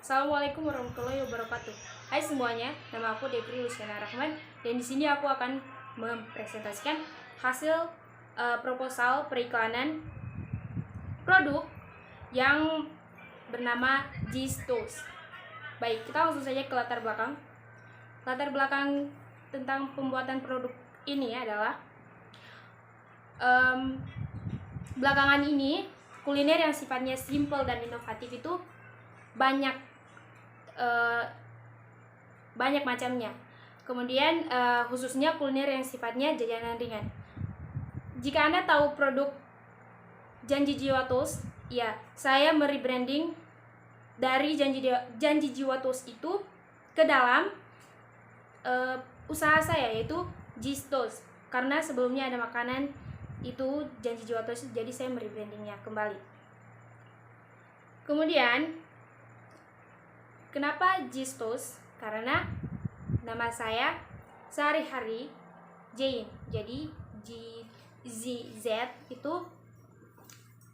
Assalamualaikum warahmatullahi wabarakatuh. Hai semuanya, nama aku Devri Luciana Rahman dan di sini aku akan mempresentasikan hasil proposal periklanan produk yang bernama G-Stores. Baik, kita langsung saja ke latar belakang. Latar belakang tentang pembuatan produk ini adalah belakangan ini kuliner yang sifatnya simple dan inovatif itu banyak macamnya. Kemudian khususnya kuliner yang sifatnya jajanan ringan. Jika Anda tahu produk Janji Jiwa Toast, ya, saya merebranding dari Janji Jiwa Toast itu ke dalam usaha saya, yaitu G-Toast. Karena sebelumnya ada makanan itu Janji Jiwa Toast, jadi saya merebrandingnya kembali. Kemudian kenapa G-Toast? Karena nama saya sehari-hari Jane, jadi Z itu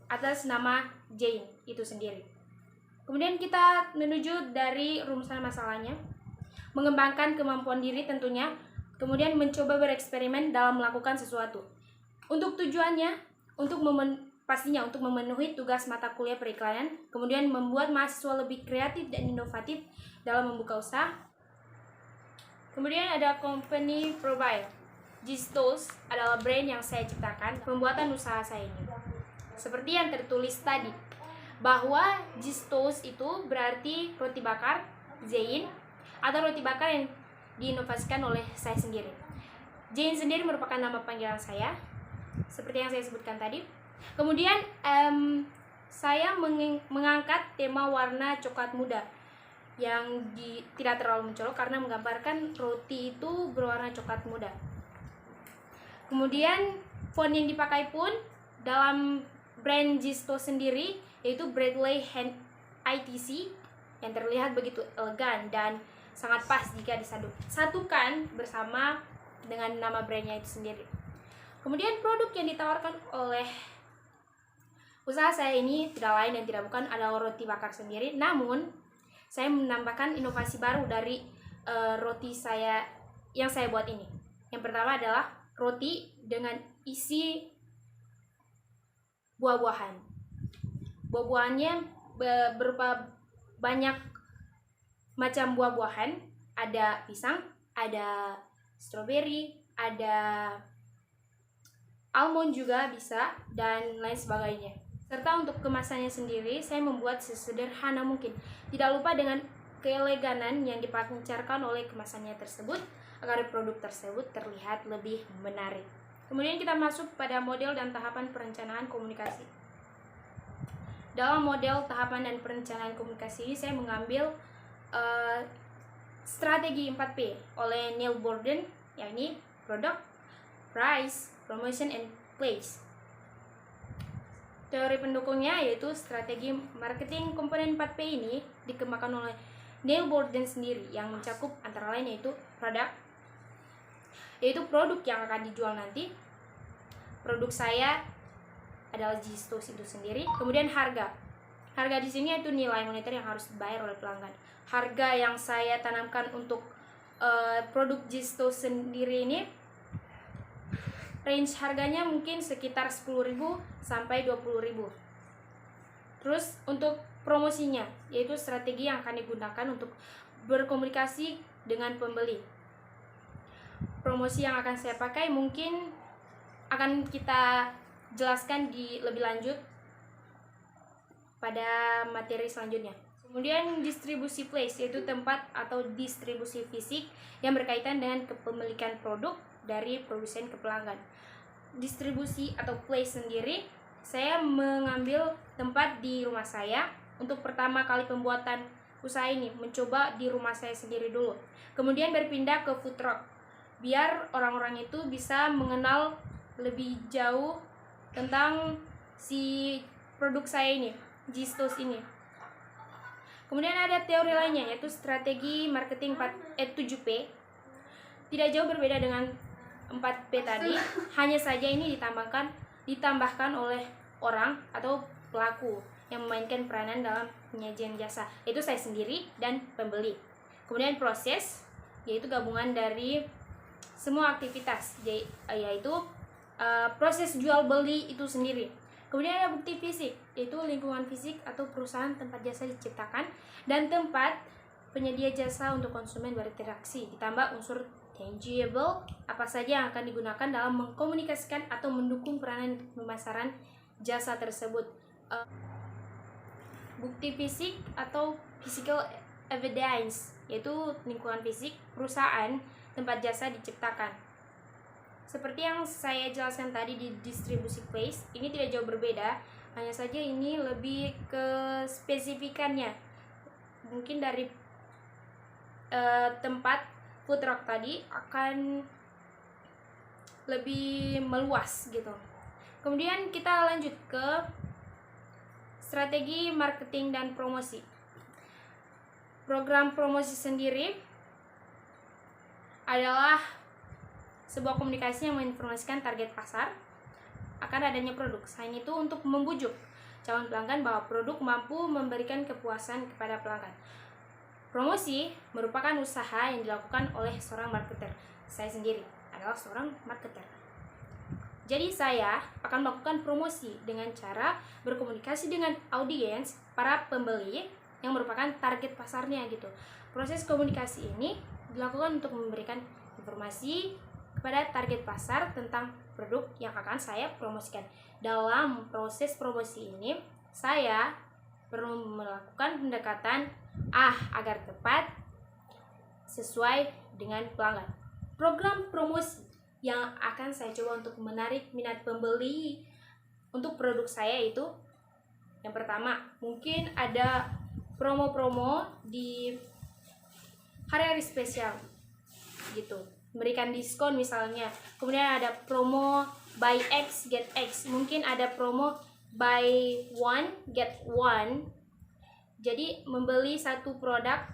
atas nama Jane itu sendiri. Kemudian kita menuju dari rumusan masalahnya, mengembangkan kemampuan diri tentunya, kemudian mencoba bereksperimen dalam melakukan sesuatu. Untuk tujuannya, pastinya untuk memenuhi tugas mata kuliah periklanan, kemudian membuat mahasiswa lebih kreatif dan inovatif dalam membuka usaha. Kemudian ada company profile. G-Toast adalah brand yang saya ciptakan pembuatan usaha saya ini. Seperti yang tertulis tadi, bahwa G-Toast itu berarti roti bakar Zain atau roti bakar yang diinovasikan oleh saya sendiri. Jane sendiri merupakan nama panggilan saya, seperti yang saya sebutkan tadi. Kemudian saya mengangkat tema warna coklat muda yang tidak terlalu mencolok karena menggambarkan roti itu berwarna coklat muda. Kemudian font yang dipakai pun dalam brand G-Toast sendiri yaitu Bradley Hand ITC yang terlihat begitu elegan dan sangat pas jika disatukan bersama dengan nama brandnya itu sendiri. Kemudian produk yang ditawarkan oleh usaha saya ini tidak lain dan tidak bukan adalah roti bakar sendiri, namun saya menambahkan inovasi baru dari roti saya yang saya buat ini. Yang pertama adalah roti dengan isi buah-buahan. Buah-buahannya berupa banyak macam buah-buahan, ada pisang, ada stroberi, ada almond juga bisa, dan lain sebagainya. Serta untuk kemasannya sendiri, saya membuat sesederhana mungkin. Tidak lupa dengan keeleganan yang dipancarkan oleh kemasannya tersebut, agar produk tersebut terlihat lebih menarik. Kemudian kita masuk pada model dan tahapan perencanaan komunikasi. Dalam model tahapan dan perencanaan komunikasi ini, saya mengambil strategi 4P oleh Neil Borden, yakni Product, Price, Promotion, and Place. Teori pendukungnya yaitu strategi marketing komponen 4P ini dikembangkan oleh Neil Borden sendiri yang mencakup antara lain yaitu produk, yaitu produk yang akan dijual nanti. Produk saya adalah G-Toast itu sendiri. Kemudian harga. Harga di sini yaitu nilai moneter yang harus dibayar oleh pelanggan. Harga yang saya tanamkan untuk produk G-Toast sendiri ini, range harganya mungkin sekitar 10.000 sampai 20.000. Terus untuk promosinya, yaitu strategi yang akan digunakan untuk berkomunikasi dengan pembeli. Promosi yang akan saya pakai mungkin akan kita jelaskan di lebih lanjut pada materi selanjutnya. Kemudian distribusi place, yaitu tempat atau distribusi fisik yang berkaitan dengan kepemilikan produk dari produsen ke pelanggan. Distribusi atau place sendiri, saya mengambil tempat di rumah saya untuk pertama kali pembuatan usaha ini, mencoba di rumah saya sendiri dulu. Kemudian berpindah ke food truck, biar orang-orang itu bisa mengenal lebih jauh tentang si produk saya ini, G-Toast ini. Kemudian ada teori lainnya yaitu strategi marketing 7P. Tidak jauh berbeda dengan 4P tadi, hanya saja ini ditambahkan oleh orang atau pelaku. yang memainkan peranan dalam penyajian jasa, yaitu saya sendiri dan pembeli. Kemudian proses, yaitu gabungan dari semua aktivitas, yaitu proses jual beli itu sendiri. Kemudian ada bukti fisik, yaitu lingkungan fisik atau perusahaan tempat jasa diciptakan dan tempat penyedia jasa untuk konsumen berinteraksi, ditambah unsur tangible apa saja yang akan digunakan dalam mengkomunikasikan atau mendukung peranan pemasaran jasa tersebut. Bukti fisik atau physical evidence, yaitu lingkungan fisik perusahaan tempat jasa diciptakan. Seperti yang saya jelaskan tadi di distribusi place, ini tidak jauh berbeda, hanya saja ini lebih ke spesifikannya. Mungkin dari tempat food truck tadi akan lebih meluas gitu. Kemudian kita lanjut ke strategi marketing dan promosi. Program promosi sendiri adalah sebuah komunikasi yang menginformasikan target pasar akan adanya produk. Selain itu untuk membujuk calon pelanggan bahwa produk mampu memberikan kepuasan kepada pelanggan. Promosi merupakan usaha yang dilakukan oleh seorang marketer. Saya sendiri adalah seorang marketer. Jadi saya akan melakukan promosi dengan cara berkomunikasi dengan audiens, para pembeli yang merupakan target pasarnya gitu. Proses komunikasi ini dilakukan untuk memberikan informasi kepada target pasar tentang produk yang akan saya promosikan. Dalam proses promosi ini, saya perlu melakukan pendekatan agar tepat sesuai dengan pelanggan. Program promosi yang akan saya coba untuk menarik minat pembeli untuk produk saya itu, yang pertama, mungkin ada promo-promo di hari-hari spesial gitu, memberikan diskon misalnya. Kemudian ada promo buy X get X, mungkin ada promo buy one get one. Jadi membeli satu produk,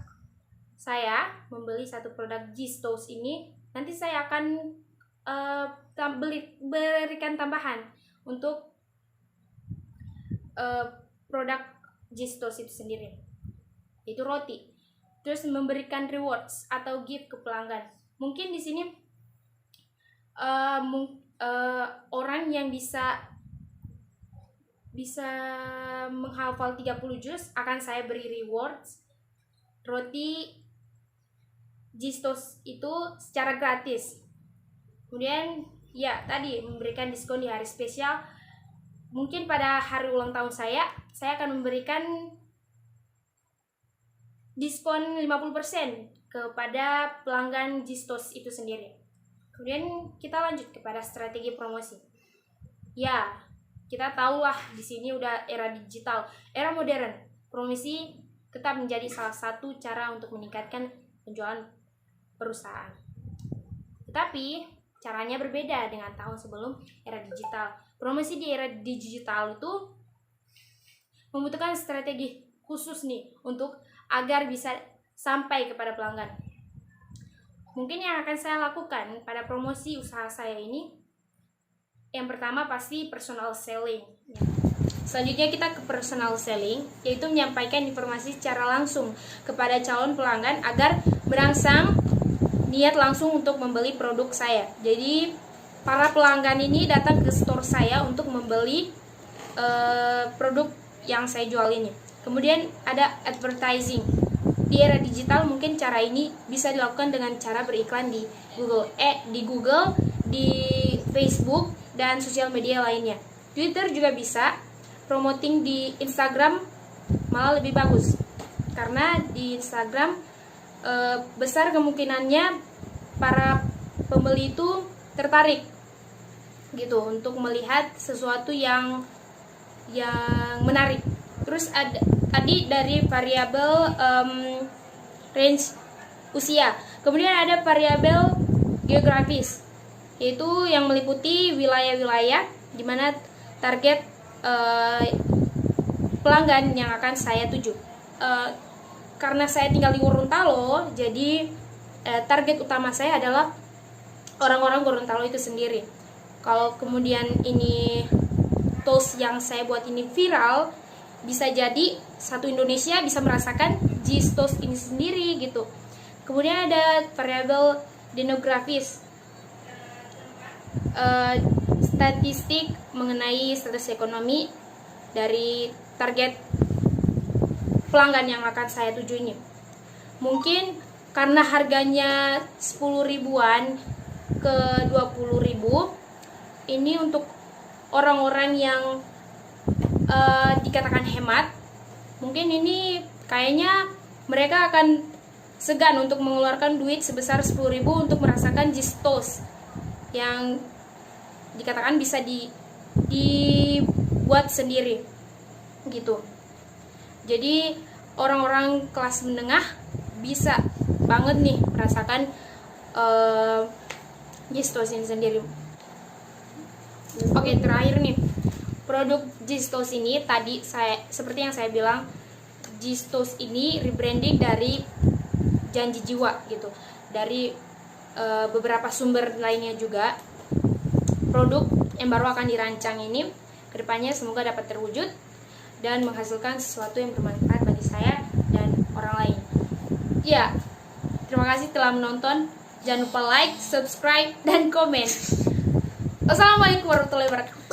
saya membeli satu produk Gistos ini, nanti saya akan berikan tambahan untuk produk Gistos itu sendiri, itu roti. Terus memberikan rewards atau gift ke pelanggan. Mungkin di sini orang yang bisa menghafal 30 juz akan saya beri rewards roti Gistos itu secara gratis. Kemudian ya tadi memberikan diskon di hari spesial. Mungkin pada hari ulang tahun saya akan memberikan diskon 50% kepada pelanggan Gistos itu sendiri. Kemudian kita lanjut kepada strategi promosi. Ya, kita tahulah di sini udah era digital, era modern. Promosi tetap menjadi salah satu cara untuk meningkatkan penjualan perusahaan. Tetapi caranya berbeda dengan tahun sebelum era digital. Promosi di era digital itu membutuhkan strategi khusus nih untuk agar bisa sampai kepada pelanggan. Mungkin yang akan saya lakukan pada promosi usaha saya ini, yang pertama pasti personal selling. Selanjutnya kita ke personal selling, yaitu menyampaikan informasi secara langsung kepada calon pelanggan agar berangsang niat langsung untuk membeli produk saya. Jadi para pelanggan ini datang ke store saya untuk membeli produk yang saya jual ini. Kemudian ada advertising. Di era digital mungkin cara ini bisa dilakukan dengan cara beriklan di Google, di Facebook dan sosial media lainnya. Twitter juga bisa, promoting di Instagram malah lebih bagus. Karena di Instagram besar kemungkinannya para pembeli itu tertarik gitu untuk melihat sesuatu yang menarik. Terus ada tadi dari variabel range usia. Kemudian ada variabel geografis, yaitu yang meliputi wilayah-wilayah di mana target pelanggan yang akan saya tuju. Karena saya tinggal di Gorontalo, jadi target utama saya adalah orang-orang Gorontalo itu sendiri. Kalau kemudian ini tools yang saya buat ini viral bisa jadi satu Indonesia bisa merasakan Gistos ini sendiri gitu. Kemudian ada variabel demografis, statistik mengenai status ekonomi dari target pelanggan yang akan saya tuju ini. Mungkin karena harganya 10 ribuan ke 20 ribu, ini untuk orang-orang yang dikatakan hemat, mungkin ini kayaknya mereka akan segan untuk mengeluarkan duit sebesar 10 ribu untuk merasakan Gistos yang dikatakan bisa dibuat sendiri gitu. Jadi orang-orang kelas menengah bisa banget nih merasakan Gistos ini sendiri. Oke, terakhir nih, produk Gistos ini tadi seperti yang saya bilang, Gistos ini rebranding dari Janji Jiwa gitu, dari beberapa sumber lainnya juga. Produk yang baru akan dirancang ini kedepannya semoga dapat terwujud dan menghasilkan sesuatu yang bermanfaat bagi saya dan orang lain. Ya, terima kasih telah menonton. Jangan lupa like, subscribe, dan komen. Wassalamualaikum warahmatullahi wabarakatuh.